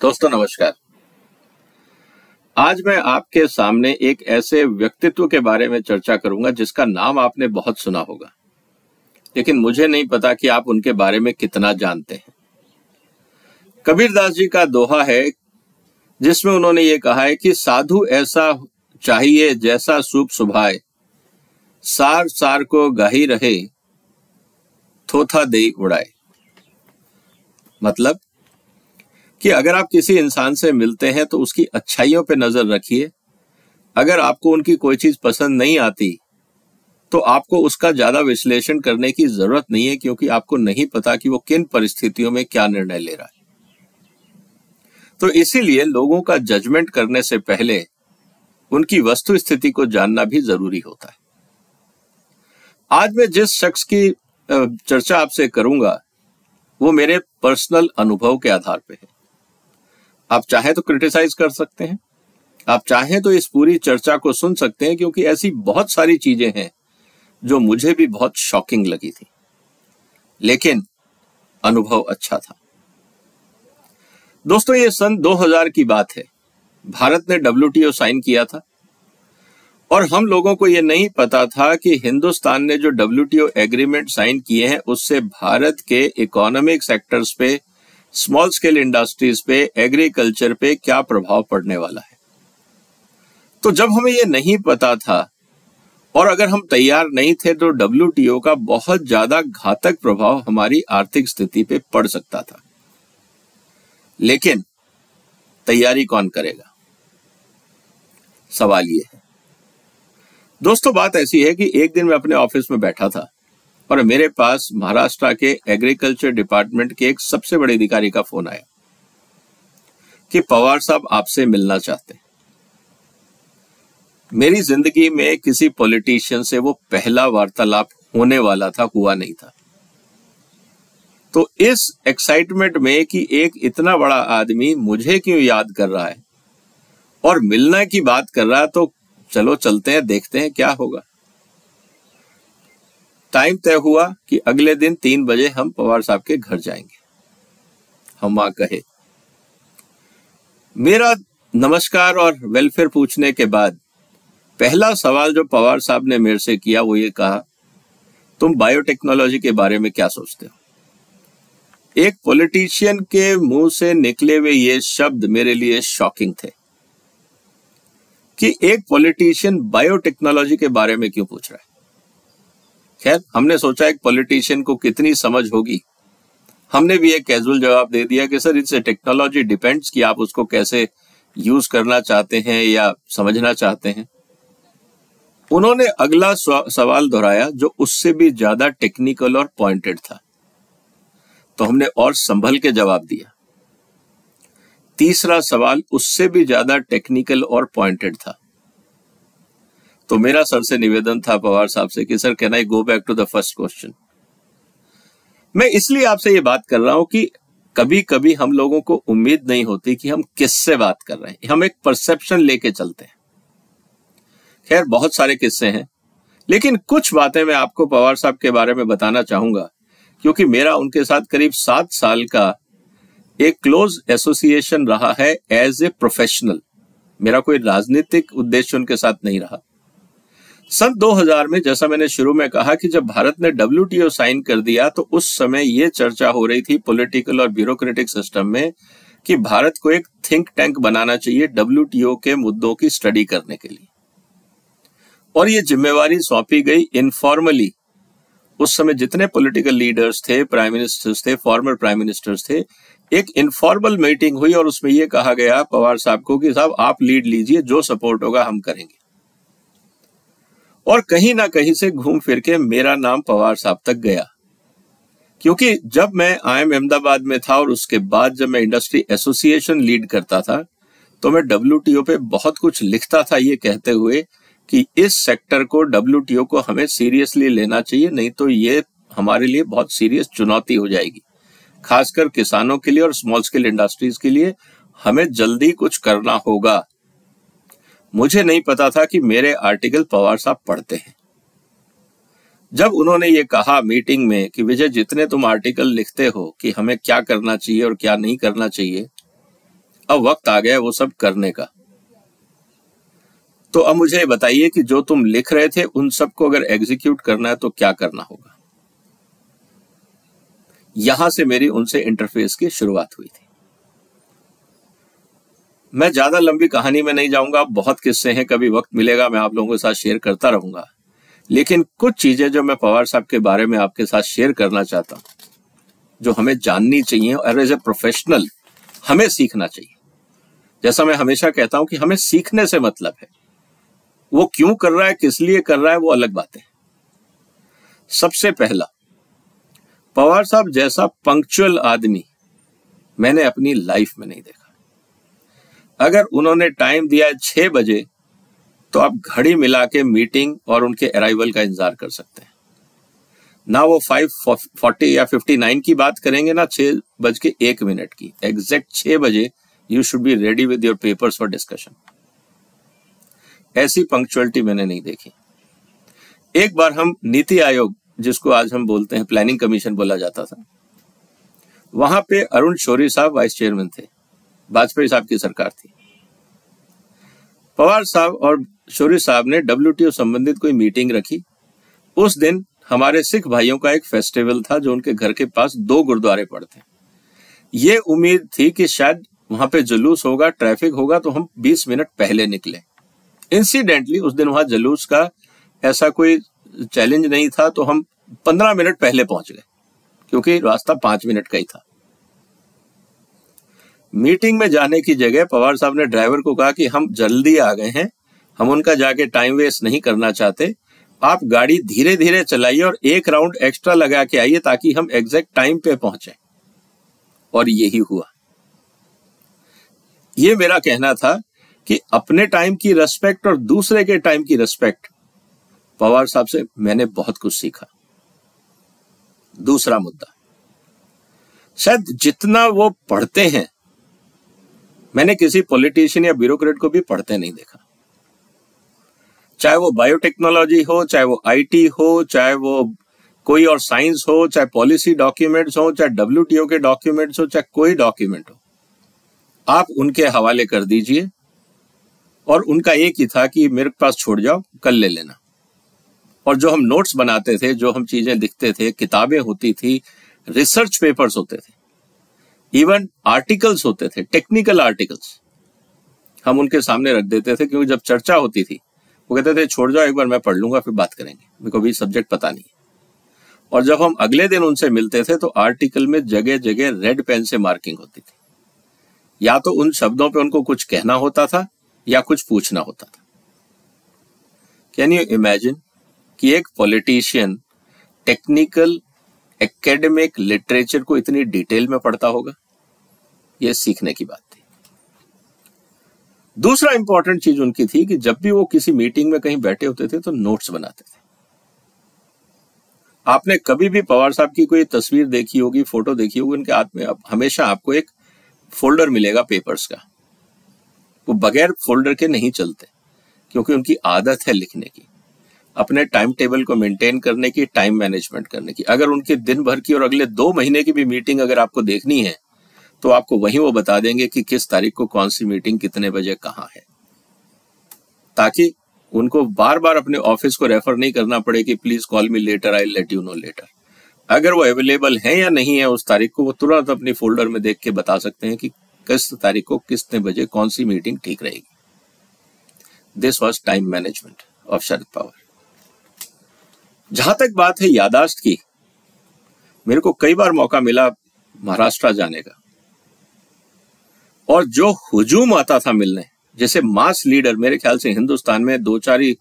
दोस्तों नमस्कार। आज मैं आपके सामने एक ऐसे व्यक्तित्व के बारे में चर्चा करूंगा जिसका नाम आपने बहुत सुना होगा, लेकिन मुझे नहीं पता कि आप उनके बारे में कितना जानते हैं। कबीरदास जी का दोहा है जिसमें उन्होंने ये कहा है कि साधु ऐसा चाहिए जैसा सूप सुभाए, सार सार को गाही रहे, थोथा दे उड़ाए। मतलब कि अगर आप किसी इंसान से मिलते हैं तो उसकी अच्छाइयों पे नजर रखिए। अगर आपको उनकी कोई चीज पसंद नहीं आती तो आपको उसका ज्यादा विश्लेषण करने की जरूरत नहीं है, क्योंकि आपको नहीं पता कि वो किन परिस्थितियों में क्या निर्णय ले रहा है। तो इसीलिए लोगों का जजमेंट करने से पहले उनकी वस्तु स्थिति को जानना भी जरूरी होता है। आज मैं जिस शख्स की चर्चा आपसे करूंगा वो मेरे पर्सनल अनुभव के आधार पर है। आप चाहें तो क्रिटिसाइज कर सकते हैं, आप चाहें तो इस पूरी चर्चा को सुन सकते हैं, क्योंकि ऐसी बहुत सारी चीजें हैं जो मुझे भी बहुत शॉकिंग लगी थी, लेकिन अनुभव अच्छा था। दोस्तों, ये सन 2000 की बात है। भारत ने WTO साइन किया था और हम लोगों को ये नहीं पता था कि हिंदुस्तान ने जो WTO एग्रीमेंट साइन किए हैं उससे भारत के इकोनॉमिक सेक्टर्स पे, स्मॉल स्केल इंडस्ट्रीज पे, एग्रीकल्चर पे क्या प्रभाव पड़ने वाला है। तो जब हमें ये नहीं पता था और अगर हम तैयार नहीं थे तो WTO का बहुत ज्यादा घातक प्रभाव हमारी आर्थिक स्थिति पे पड़ सकता था। लेकिन तैयारी कौन करेगा, सवाल ये है। दोस्तों, बात ऐसी है कि एक दिन मैं अपने ऑफिस में बैठा था और मेरे पास महाराष्ट्र के एग्रीकल्चर डिपार्टमेंट के एक सबसे बड़े अधिकारी का फोन आया कि पवार साहब आपसे मिलना चाहते हैं। मेरी जिंदगी में किसी पॉलिटिशियन से वो पहला वार्तालाप होने वाला था, हुआ नहीं था। तो इस एक्साइटमेंट में कि एक इतना बड़ा आदमी मुझे क्यों याद कर रहा है और मिलने की बात कर रहा है, तो चलो चलते हैं, देखते हैं क्या होगा। टाइम तय हुआ कि अगले दिन 3 बजे हम पवार साहब के घर जाएंगे। हम वहां कहे। मेरा नमस्कार और वेलफेयर पूछने के बाद पहला सवाल जो पवार साहब ने मेरे से किया वो ये कहा, तुम बायोटेक्नोलॉजी के बारे में क्या सोचते हो? एक पॉलिटिशियन के मुंह से निकले हुए ये शब्द मेरे लिए शॉकिंग थे कि एक पॉलिटिशियन बायोटेक्नोलॉजी के बारे में क्यों पूछ रहा है। खैर, हमने सोचा एक पॉलिटिशियन को कितनी समझ होगी। हमने भी एक कैजुअल जवाब दे दिया कि sir it's a technology, depends कि आप उसको कैसे यूज करना चाहते हैं या समझना चाहते हैं। उन्होंने अगला सवाल दोहराया जो उससे भी ज्यादा टेक्निकल और पॉइंटेड था, तो हमने और संभल के जवाब दिया। तीसरा सवाल उससे भी ज्यादा टेक्निकल और पॉइंटेड था, तो मेरा सर से निवेदन था पवार साहब से कि sir can I go back to the first question. मैं इसलिए आपसे ये बात कर रहा हूं कि कभी कभी हम लोगों को उम्मीद नहीं होती कि हम किससे बात कर रहे हैं, हम एक परसेप्शन लेके चलते हैं। खैर, बहुत सारे किस्से हैं, लेकिन कुछ बातें मैं आपको पवार साहब के बारे में बताना चाहूंगा, क्योंकि मेरा उनके साथ करीब 7 साल का एक क्लोज एसोसिएशन रहा है एज ए प्रोफेशनल। मेरा कोई राजनीतिक उद्देश्य उनके साथ नहीं रहा। सन 2000 में, जैसा मैंने शुरू में कहा, कि जब भारत ने WTO साइन कर दिया तो उस समय यह चर्चा हो रही थी पॉलिटिकल और ब्यूरोक्रेटिक सिस्टम में कि भारत को एक थिंक टैंक बनाना चाहिए WTO के मुद्दों की स्टडी करने के लिए, और ये जिम्मेवारी सौंपी गई इनफॉर्मली। उस समय जितने पॉलिटिकल लीडर्स थे, प्राइम मिनिस्टर्स थे, फॉर्मर प्राइम मिनिस्टर्स थे, एक इनफॉर्मल मीटिंग हुई और उसमें यह कहा गया पवार साहब को कि साहब आप लीड लीजिए, जो सपोर्ट होगा हम करेंगे। और कहीं ना कहीं से घूम फिर के मेरा नाम पवार साहब तक गया, क्योंकि जब मैं IIM अहमदाबाद में था और उसके बाद जब मैं इंडस्ट्री एसोसिएशन लीड करता था तो मैं WTO पे बहुत कुछ लिखता था, ये कहते हुए कि इस सेक्टर को, WTO को हमें सीरियसली लेना चाहिए, नहीं तो ये हमारे लिए बहुत सीरियस चुनौती हो जाएगी, खासकर किसानों के लिए और स्मॉल स्केल इंडस्ट्रीज के लिए हमें जल्दी कुछ करना होगा। मुझे नहीं पता था कि मेरे आर्टिकल पवार साहब पढ़ते हैं। जब उन्होंने ये कहा मीटिंग में कि विजय, जितने तुम आर्टिकल लिखते हो कि हमें क्या करना चाहिए और क्या नहीं करना चाहिए, अब वक्त आ गया वो सब करने का। तो अब मुझे बताइए कि जो तुम लिख रहे थे उन सबको अगर एग्जीक्यूट करना है तो क्या करना होगा। यहां से मेरी उनसे इंटरफेस की शुरुआत हुई थी। मैं ज्यादा लंबी कहानी में नहीं जाऊंगा, बहुत किस्से हैं, कभी वक्त मिलेगा मैं आप लोगों के साथ शेयर करता रहूंगा। लेकिन कुछ चीजें जो मैं पवार साहब के बारे में आपके साथ शेयर करना चाहता हूं, जो हमें जाननी चाहिए और एज ए प्रोफेशनल हमें सीखना चाहिए। जैसा मैं हमेशा कहता हूं कि हमें सीखने से मतलब है, वो क्यों कर रहा है, किस लिए कर रहा है, वो अलग बात है। सबसे पहला, पवार साहब जैसा पंक्चुअल आदमी मैंने अपनी लाइफ में नहीं देखा। अगर उन्होंने टाइम दिया है 6 बजे तो आप घड़ी मिला के मीटिंग और उनके अराइवल का इंतजार कर सकते हैं। ना वो 5:40 या 59 की बात करेंगे, ना 6:01 की। एग्जैक्ट 6 बजे you should be ready with your papers for discussion. ऐसी पंक्चुअलिटी मैंने नहीं देखी। एक बार हम नीति आयोग, जिसको आज हम बोलते हैं प्लानिंग कमीशन बोला जाता था, वहां पे अरुण शौरी साहब वाइस चेयरमैन थे, वाजपेयी साहब की सरकार थी। पवार साहब और शौरी साहब ने WTO संबंधित कोई मीटिंग रखी। उस दिन हमारे सिख भाइयों का एक फेस्टिवल था जो उनके घर के पास 2 गुरुद्वारे पड़ते हैं। ये उम्मीद थी कि शायद वहां पे जुलूस होगा, ट्रैफिक होगा, तो हम 20 मिनट पहले निकले। इंसिडेंटली उस दिन वहां जुलूस का ऐसा कोई चैलेंज नहीं था, तो हम 15 मिनट पहले पहुंच गए क्योंकि रास्ता 5 मिनट का ही था। मीटिंग में जाने की जगह पवार साहब ने ड्राइवर को कहा कि हम जल्दी आ गए हैं, हम उनका जाके टाइम वेस्ट नहीं करना चाहते, आप गाड़ी धीरे धीरे चलाइए और 1 राउंड एक्स्ट्रा लगा के आइए ताकि हम एग्जैक्ट टाइम पे पहुंचे। और यही हुआ। ये मेरा कहना था कि अपने टाइम की रिस्पेक्ट और दूसरे के टाइम की रिस्पेक्ट, पवार साहब से मैंने बहुत कुछ सीखा। दूसरा मुद्दा, शायद जितना वो पढ़ते हैं, मैंने किसी पॉलिटिशियन या ब्यूरोक्रेट को भी पढ़ते नहीं देखा। चाहे वो बायोटेक्नोलॉजी हो, चाहे वो IT हो, चाहे वो कोई और साइंस हो, चाहे पॉलिसी डॉक्यूमेंट्स हो, चाहे WTO के डॉक्यूमेंट्स हो, चाहे कोई डॉक्यूमेंट हो, आप उनके हवाले कर दीजिए। और उनका एक ही था कि मेरे पास छोड़ जाओ, कल ले लेना। और जो हम नोट्स बनाते थे, जो हम चीजें लिखते थे, किताबें होती थी, रिसर्च पेपर्स होते थे, इवन आर्टिकल्स होते थे, टेक्निकल आर्टिकल्स, हम उनके सामने रख देते थे। क्योंकि जब चर्चा होती थी वो कहते थे छोड़ जाओ, एक बार मैं पढ़ लूंगा फिर बात करेंगे, मेरे को भी सब्जेक्ट पता नहीं। और जब हम अगले दिन उनसे मिलते थे तो आर्टिकल में जगह जगह रेड पेन से मार्किंग होती थी। या तो उन शब्दों पे उनको कुछ कहना होता था या कुछ पूछना होता था। कैन यू इमेजिन कि एक पॉलिटिशियन टेक्निकल एकेडमिक लिटरेचर को इतनी डिटेल में पढ़ता होगा? यह सीखने की बात थी। दूसरा इंपॉर्टेंट चीज उनकी थी कि जब भी वो किसी मीटिंग में कहीं बैठे होते थे तो नोट्स बनाते थे। आपने कभी भी पवार साहब की कोई तस्वीर देखी होगी, फोटो देखी होगी, उनके हाथ में हमेशा आपको एक फोल्डर मिलेगा पेपर्स का। वो बगैर फोल्डर के नहीं चलते क्योंकि उनकी आदत है लिखने की, अपने टाइम टेबल को मेंटेन करने की, टाइम मैनेजमेंट करने की। अगर उनके दिन भर की और अगले 2 महीने की भी मीटिंग अगर आपको देखनी है तो आपको वहीं वो बता देंगे कि किस तारीख को कौन सी मीटिंग कितने बजे कहां है, ताकि उनको बार बार अपने ऑफिस को रेफर नहीं करना पड़े कि please call me later, I let you know later. अगर वो अवेलेबल है या नहीं है उस तारीख को, वो तुरंत अपनी फोल्डर में देख के बता सकते हैं कि किस तारीख को कितने बजे कौन सी मीटिंग ठीक रहेगी। This was time management of Sharad Pawar. जहां तक बात है यादाश्त की, मेरे को कई बार मौका मिला महाराष्ट्र जाने का, और जो हुजूम आता था मिलने, जैसे मास लीडर, मेरे ख्याल से हिंदुस्तान में 2-4 ही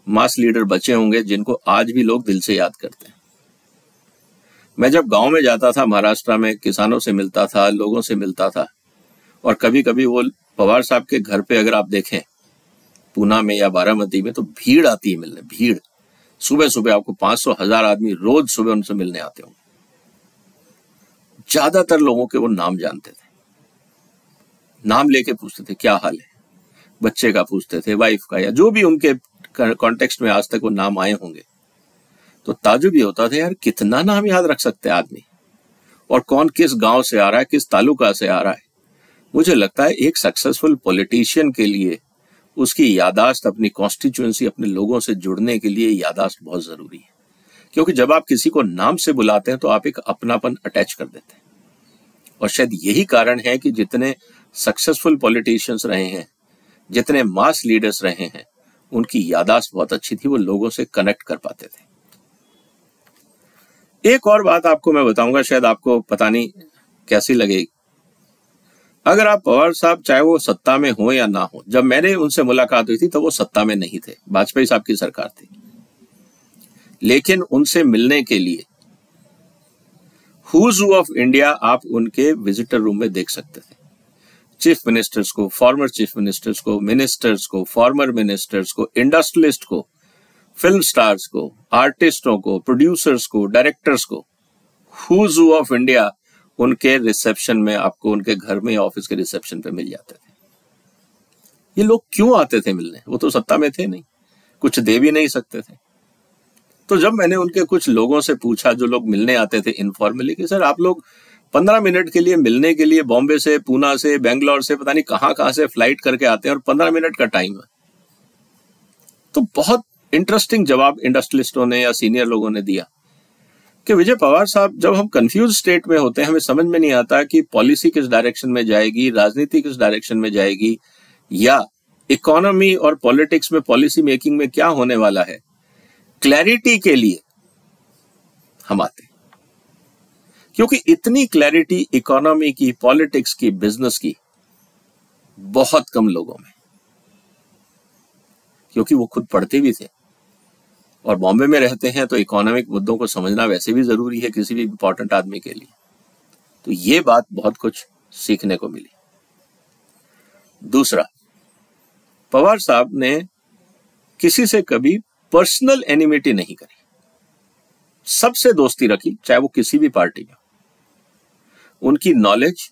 मास लीडर बचे होंगे जिनको आज भी लोग दिल से याद करते हैं। मैं जब गांव में जाता था महाराष्ट्र में, किसानों से मिलता था, लोगों से मिलता था, और कभी कभी वो पवार साहब के घर पे अगर आप देखें पूना में या बारामती में, तो भीड़ आती है मिलने, भीड़। सुबह सुबह आपको 500-1000 आदमी रोज सुबह उनसे मिलने आते होंगे। ज्यादातर लोगों के वो नाम जानते थे, नाम लेके पूछते थे क्या हाल है, बच्चे का पूछते थे, वाइफ का, या जो भी उनके कॉन्टेक्स्ट में आज तक वो नाम आए होंगे। तो ताजुब ये होता था, यार कितना नाम याद रख सकते हैं आदमी, और कौन किस गांव से आ रहा है, किस तालुका से आ रहा है। मुझे लगता है एक सक्सेसफुल पॉलिटिशियन के लिए उसकी यादाश्त, अपनी कॉन्स्टिट्यूएंसी, अपने लोगों से जुड़ने के लिए यादाश्त बहुत जरूरी है। क्योंकि जब आप किसी को नाम से बुलाते हैं तो आप एक अपनापन अटैच कर देते हैं। और शायद यही कारण है कि जितने सक्सेसफुल पॉलिटिशियंस रहे हैं, जितने मास लीडर्स रहे हैं, उनकी यादाश्त बहुत अच्छी थी, वो लोगों से कनेक्ट कर पाते थे। एक और बात आपको मैं बताऊंगा, शायद आपको पता नहीं कैसी लगेगी। अगर आप पवार साहब, चाहे वो सत्ता में हो या ना हो, जब मैंने उनसे मुलाकात हुई थी तो वो सत्ता में नहीं थे, वाजपेयी साहब की सरकार थी, लेकिन उनसे मिलने के लिए हुज हू ऑफ इंडिया आप उनके विजिटर रूम में देख सकते थे। चीफ मिनिस्टर्स को, फॉर्मर चीफ मिनिस्टर्स को, मिनिस्टर्स को, फॉर्मर मिनिस्टर्स को, इंडस्ट्रियलिस्ट को, फिल्म स्टार्स को, आर्टिस्टों को, प्रोड्यूसर्स को, डायरेक्टर्स को, हुज हू ऑफ इंडिया उनके रिसेप्शन में, आपको उनके घर में या ऑफिस के रिसेप्शन पे मिल जाते थे। ये लोग क्यों आते थे मिलने? वो तो सत्ता में थे नहीं, कुछ दे भी नहीं सकते थे। तो जब मैंने उनके कुछ लोगों से पूछा, जो लोग मिलने आते थे इनफॉर्मली, कि सर आप लोग 15 मिनट के लिए मिलने के लिए बॉम्बे से, पूना से, बेंगलोर से, पता नहीं कहां से फ्लाइट करके आते हैं और 15 मिनट का टाइम है। तो बहुत इंटरेस्टिंग जवाब इंडस्ट्रियलिस्टों ने या सीनियर लोगों ने दिया कि विजय पवार साहब, जब हम कंफ्यूज स्टेट में होते हैं, हमें समझ में नहीं आता कि पॉलिसी किस डायरेक्शन में जाएगी, राजनीति किस डायरेक्शन में जाएगी, या इकोनॉमी और पॉलिटिक्स में, पॉलिसी मेकिंग में क्या होने वाला है, क्लैरिटी के लिए हम आते हैं। क्योंकि इतनी क्लैरिटी इकोनॉमी की, पॉलिटिक्स की, बिजनेस की बहुत कम लोगों में, क्योंकि वो खुद पढ़ते भी थे और बॉम्बे में रहते हैं, तो इकोनॉमिक मुद्दों को समझना वैसे भी जरूरी है किसी भी इंपॉर्टेंट आदमी के लिए। तो ये बात बहुत कुछ सीखने को मिली। दूसरा, पवार साहब ने किसी से कभी पर्सनल एनिमिटी नहीं करी, सबसे दोस्ती रखी, चाहे वो किसी भी पार्टी में। उनकी नॉलेज,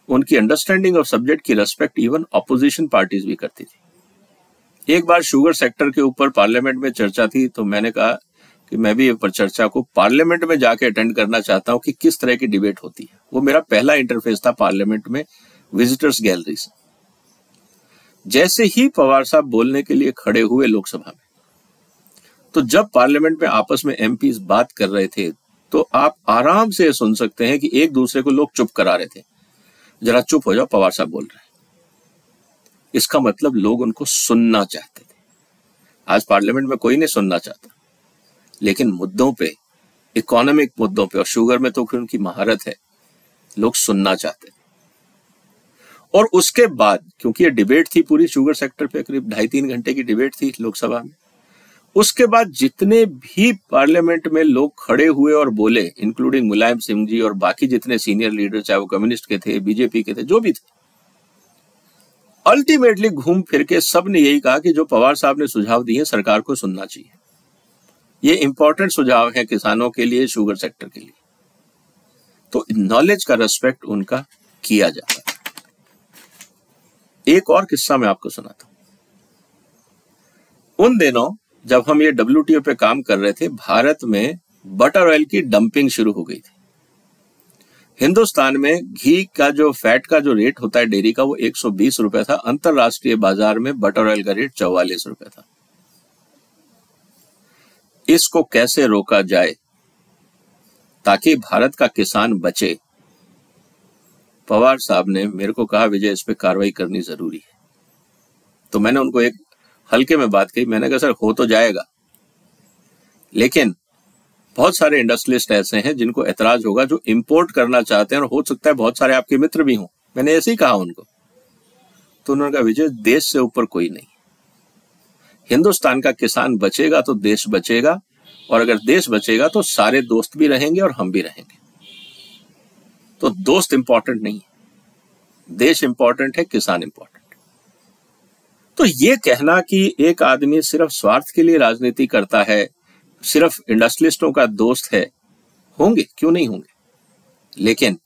उनकी अंडरस्टैंडिंग ऑफ सब्जेक्ट की रेस्पेक्ट इवन ऑपोजिशन पार्टीज भी करती थी। एक बार शुगर सेक्टर के ऊपर पार्लियामेंट में चर्चा थी, तो मैंने कहा कि मैं भी पर चर्चा को पार्लियामेंट में जाके अटेंड करना चाहता हूं कि किस तरह की डिबेट होती है। वो मेरा पहला इंटरफेस था पार्लियामेंट में, विजिटर्स गैलरी से। जैसे ही पवार साहब बोलने के लिए खड़े हुए लोकसभा में, तो जब पार्लियामेंट में आपस में एमपीज बात कर रहे थे, तो आप आराम से सुन सकते हैं कि एक दूसरे को लोग चुप करा रहे थे, जरा चुप हो जाओ, पवार साहब बोल रहे हैं। इसका मतलब लोग उनको सुनना चाहते थे। आज पार्लियामेंट में कोई नहीं सुनना चाहता, लेकिन मुद्दों पे, इकोनॉमिक मुद्दों पे, और शुगर में तो फिर उनकी महारत है, लोग सुनना चाहते थे। और उसके बाद, क्योंकि ये डिबेट थी पूरी शुगर सेक्टर पे, करीब 2.5-3 घंटे की डिबेट थी लोकसभा में, उसके बाद जितने भी पार्लियामेंट में लोग खड़े हुए और बोले, इंक्लूडिंग मुलायम सिंह जी और बाकी जितने सीनियर लीडर, चाहे वो कम्युनिस्ट के थे, बीजेपी के थे, जो भी थे, अल्टीमेटली घूम फिर के सब ने यही कहा कि जो पवार साहब ने सुझाव दिए सरकार को सुनना चाहिए। ये इंपॉर्टेंट सुझाव है किसानों के लिए, शुगर सेक्टर के लिए। तो नॉलेज का रेस्पेक्ट उनका किया जाता है। एक और किस्सा मैं आपको सुनाता हूं। उन दिनों जब हम ये WTO पे काम कर रहे थे, भारत में बटर ऑयल की डंपिंग शुरू हो गई थी। हिंदुस्तान में घी का जो फैट का जो रेट होता है डेयरी का, वो 120 रुपए था। अंतरराष्ट्रीय बाजार में बटर ऑयल का रेट 44 रुपए था। इसको कैसे रोका जाए ताकि भारत का किसान बचे? पवार साहब ने मेरे को कहा, विजय इस पे कार्रवाई करनी जरूरी है। तो मैंने उनको एक हल्के में बात कही, मैंने कहा सर हो तो जाएगा, लेकिन बहुत सारे इंडस्ट्रियलिस्ट ऐसे हैं जिनको एतराज होगा, जो इंपोर्ट करना चाहते हैं, और हो सकता है बहुत सारे आपके मित्र भी हों। मैंने ऐसे ही कहा उनको। तो उन्होंने कहा, विजय देश से ऊपर कोई नहीं, हिंदुस्तान का किसान बचेगा तो देश बचेगा, और अगर देश बचेगा तो सारे दोस्त भी रहेंगे और हम भी रहेंगे। तो दोस्त इंपॉर्टेंट नहीं है, देश इंपॉर्टेंट है, किसान इंपॉर्टेंट। तो ये कहना कि एक आदमी सिर्फ स्वार्थ के लिए राजनीति करता है, सिर्फ इंडस्ट्रियलिस्टों का दोस्त है, होंगे, क्यों नहीं होंगे, लेकिन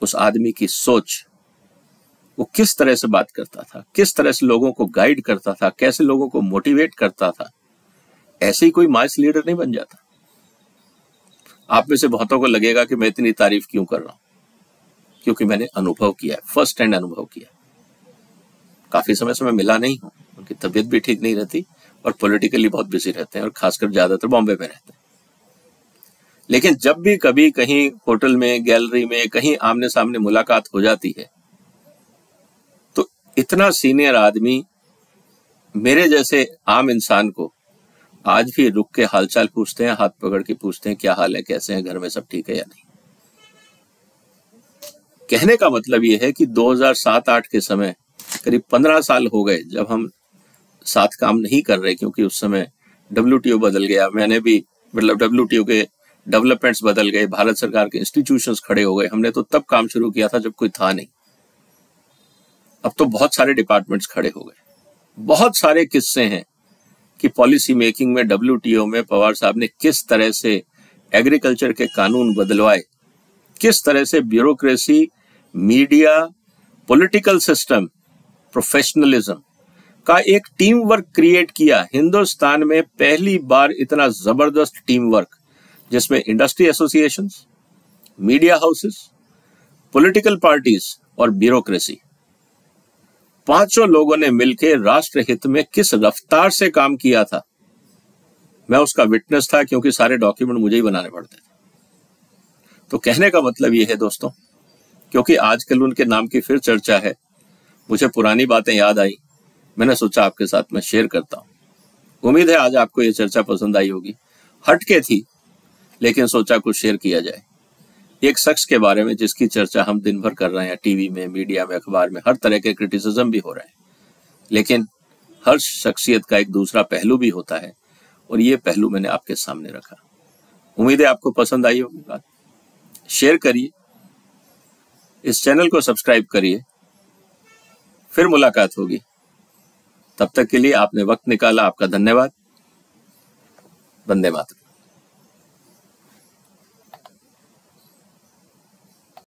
उस आदमी की सोच, वो किस तरह से बात करता था, किस तरह से लोगों को गाइड करता था, कैसे लोगों को मोटिवेट करता था, ऐसे ही कोई मास लीडर नहीं बन जाता। आप में से बहुतों को लगेगा कि मैं इतनी तारीफ क्यों कर रहा हूं। क्योंकि मैंने अनुभव किया है, फर्स्ट हैंड अनुभव किया। काफी समय से मैं मिला नहीं हूं, उनकी तबीयत भी ठीक नहीं रहती और पॉलिटिकली बहुत बिजी रहते हैं और खासकर ज्यादातर बॉम्बे में रहते हैं। लेकिन जब भी कभी कहीं होटल में, गैलरी में, कहीं आमने सामने मुलाकात हो जाती है तो इतना सीनियर आदमी मेरे जैसे आम इंसान को आज भी रुक के हालचाल पूछते हैं, हाथ पकड़ के पूछते हैं क्या हाल है, कैसे हैं, घर में सब ठीक है या नहीं। कहने का मतलब यह है कि 2007-8 के समय करीब 15 साल हो गए जब हम साथ काम नहीं कर रहे, क्योंकि उस समय WTO बदल गया, मैंने भी मतलब WTO के डेवलपमेंट्स बदल गए, भारत सरकार के इंस्टीट्यूशंस खड़े हो गए। हमने तो तब काम शुरू किया था जब कोई था नहीं। अब तो बहुत सारे डिपार्टमेंट्स खड़े हो गए। बहुत सारे किस्से हैं कि पॉलिसी मेकिंग में, WTO में पवार साहब ने किस तरह से एग्रीकल्चर के कानून बदलवाए, किस तरह से bureaucracy, media, political system, professionalism का एक टीम वर्क क्रिएट किया। हिंदुस्तान में पहली बार इतना जबरदस्त टीम वर्क जिसमें industry associations, media houses, political parties और ब्यूरोक्रेसी, पांचों लोगों ने मिलकर राष्ट्र हित में किस रफ्तार से काम किया था, मैं उसका विटनेस था, क्योंकि सारे डॉक्यूमेंट मुझे ही बनाने पड़ते थे। तो कहने का मतलब यह है दोस्तों, क्योंकि आजकल उनके नाम की फिर चर्चा है, मुझे पुरानी बातें याद आई, मैंने सोचा आपके साथ मैं शेयर करता हूं। उम्मीद है आज आपको ये चर्चा पसंद आई होगी। हटके थी लेकिन सोचा कुछ शेयर किया जाए। एक शख्स के बारे में जिसकी चर्चा हम दिन भर कर रहे हैं, टीवी में, मीडिया में, अखबार में, हर तरह के क्रिटिसिज्म भी हो रहे हैं, लेकिन हर शख्सियत का एक दूसरा पहलू भी होता है और ये पहलू मैंने आपके सामने रखा। उम्मीद है आपको पसंद आई होगी बात। शेयर करिए, इस चैनल को सब्सक्राइब करिए। फिर मुलाकात होगी, तब तक के लिए आपने वक्त निकाला, आपका धन्यवाद। वंदे मातरम।